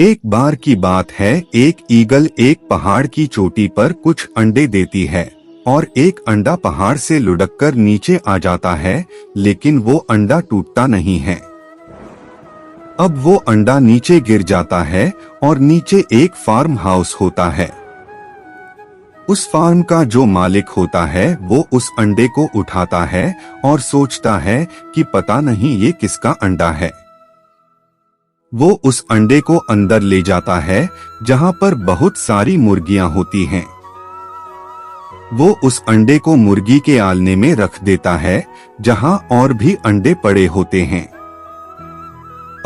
एक बार की बात है, एक ईगल एक पहाड़ की चोटी पर कुछ अंडे देती है और एक अंडा पहाड़ से लुढ़ककर नीचे आ जाता है, लेकिन वो अंडा टूटता नहीं है। अब वो अंडा नीचे गिर जाता है और नीचे एक फार्म हाउस होता है। उस फार्म का जो मालिक होता है वो उस अंडे को उठाता है और सोचता है कि पता नहीं ये किसका अंडा है। वो उस अंडे को अंदर ले जाता है जहां पर बहुत सारी मुर्गियां होती हैं। वो उस अंडे को मुर्गी के आलने में रख देता है जहां और भी अंडे पड़े होते हैं।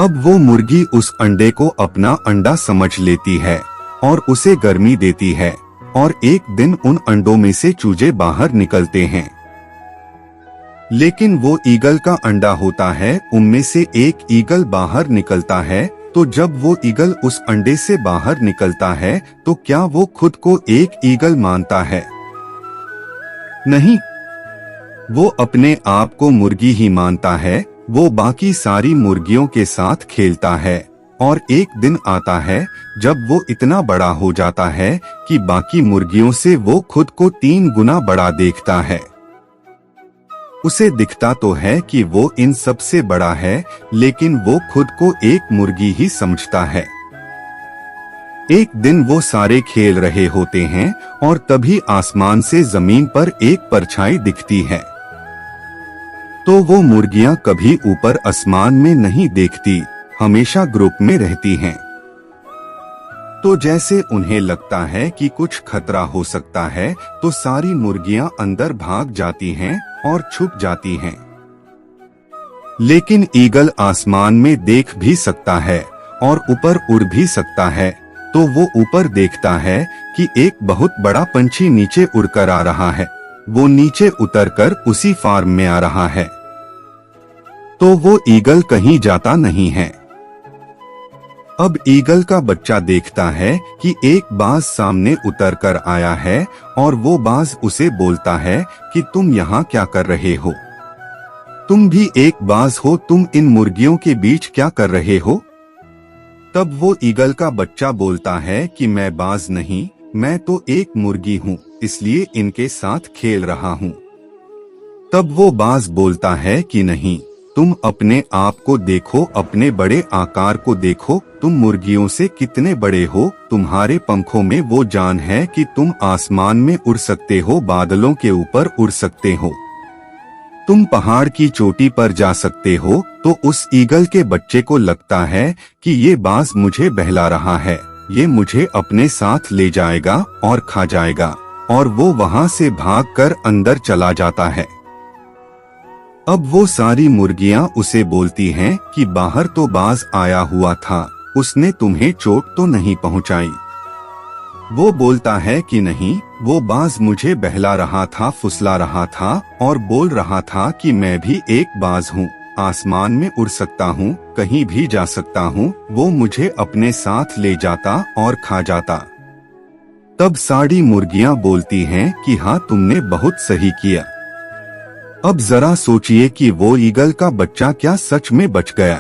अब वो मुर्गी उस अंडे को अपना अंडा समझ लेती है और उसे गर्मी देती है और एक दिन उन अंडों में से चूजे बाहर निकलते हैं। लेकिन वो ईगल का अंडा होता है, उनमें से एक ईगल बाहर निकलता है। तो जब वो ईगल उस अंडे से बाहर निकलता है तो क्या वो खुद को एक ईगल मानता है? नहीं, वो अपने आप को मुर्गी ही मानता है। वो बाकी सारी मुर्गियों के साथ खेलता है और एक दिन आता है जब वो इतना बड़ा हो जाता है कि बाकी मुर्गियों से वो खुद को 3 गुना बड़ा देखता है। उसे दिखता तो है कि वो इन सब से बड़ा है, लेकिन वो खुद को एक मुर्गी ही समझता है। एक दिन वो सारे खेल रहे होते हैं और तभी आसमान से जमीन पर एक परछाई दिखती है। तो वो मुर्गियां कभी ऊपर आसमान में नहीं देखती, हमेशा ग्रुप में रहती हैं। तो जैसे उन्हें लगता है कि कुछ खतरा हो सकता है तो सारी मुर्गियां अंदर भाग जाती हैं और छुप जाती हैं। लेकिन ईगल आसमान में देख भी सकता है और ऊपर उड़ भी सकता है। तो वो ऊपर देखता है कि एक बहुत बड़ा पंछी नीचे उड़कर आ रहा है। वो नीचे उतरकर उसी फार्म में आ रहा है। तो वो ईगल कहीं जाता नहीं है। अब ईगल का बच्चा देखता है कि एक बाज सामने उतर कर आया है और वो बाज उसे बोलता है कि तुम यहाँ क्या कर रहे हो? तुम भी एक बाज हो, तुम इन मुर्गियों के बीच क्या कर रहे हो? तब वो ईगल का बच्चा बोलता है कि मैं बाज नहीं, मैं तो एक मुर्गी हूँ, इसलिए इनके साथ खेल रहा हूँ। तब वो बाज बोलता है कि नहीं, तुम अपने आप को देखो, अपने बड़े आकार को देखो, तुम मुर्गियों से कितने बड़े हो। तुम्हारे पंखों में वो जान है कि तुम आसमान में उड़ सकते हो, बादलों के ऊपर उड़ सकते हो, तुम पहाड़ की चोटी पर जा सकते हो। तो उस ईगल के बच्चे को लगता है कि ये बाज मुझे बहला रहा है, ये मुझे अपने साथ ले जाएगा और खा जाएगा, और वो वहां से भागकर अंदर चला जाता है। अब वो सारी मुर्गियां उसे बोलती हैं कि बाहर तो बाज आया हुआ था, उसने तुम्हें चोट तो नहीं पहुंचाई? वो बोलता है कि नहीं, वो बाज मुझे बहला रहा था, फुसला रहा था और बोल रहा था कि मैं भी एक बाज हूँ, आसमान में उड़ सकता हूँ, कहीं भी जा सकता हूँ। वो मुझे अपने साथ ले जाता और खा जाता। तब सारी मुर्गियां बोलती हैं कि हाँ, तुमने बहुत सही किया। अब जरा सोचिए कि वो ईगल का बच्चा क्या सच में बच गया?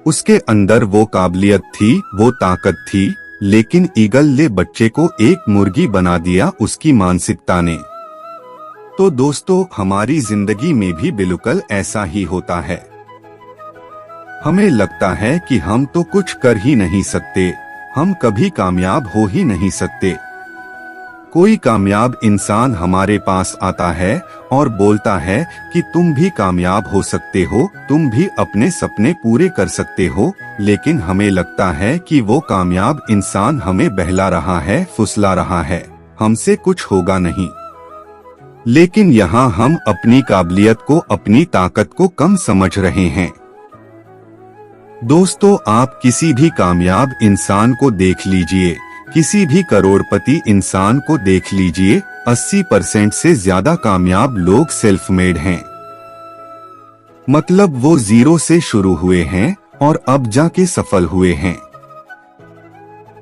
उसके अंदर वो काबिलियत थी, वो ताकत थी, लेकिन ईगल ने बच्चे को एक मुर्गी बना दिया उसकी मानसिकता ने। तो दोस्तों, हमारी जिंदगी में भी बिल्कुल ऐसा ही होता है। हमें लगता है कि हम तो कुछ कर ही नहीं सकते, हम कभी कामयाब हो ही नहीं सकते। कोई कामयाब इंसान हमारे पास आता है और बोलता है कि तुम भी कामयाब हो सकते हो, तुम भी अपने सपने पूरे कर सकते हो, लेकिन हमें लगता है कि वो कामयाब इंसान हमें बहला रहा है, फुसला रहा है, हमसे कुछ होगा नहीं। लेकिन यहाँ हम अपनी काबिलियत को, अपनी ताकत को कम समझ रहे हैं। दोस्तों, आप किसी भी कामयाब इंसान को देख लीजिए, किसी भी करोड़पति इंसान को देख लीजिए, 80% से ज्यादा कामयाब लोग सेल्फ मेड हैं। मतलब वो जीरो से शुरू हुए हैं और अब जाके सफल हुए हैं।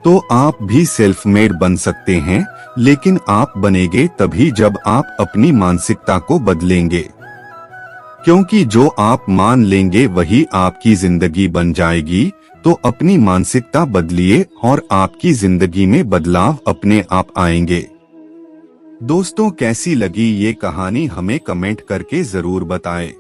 तो आप भी सेल्फ मेड बन सकते हैं, लेकिन आप बनेंगे तभी जब आप अपनी मानसिकता को बदलेंगे। क्योंकि जो आप मान लेंगे वही आपकी जिंदगी बन जाएगी। तो अपनी मानसिकता बदलिए और आपकी जिंदगी में बदलाव अपने आप आएंगे। दोस्तों, कैसी लगी ये कहानी हमें कमेंट करके जरूर बताएं।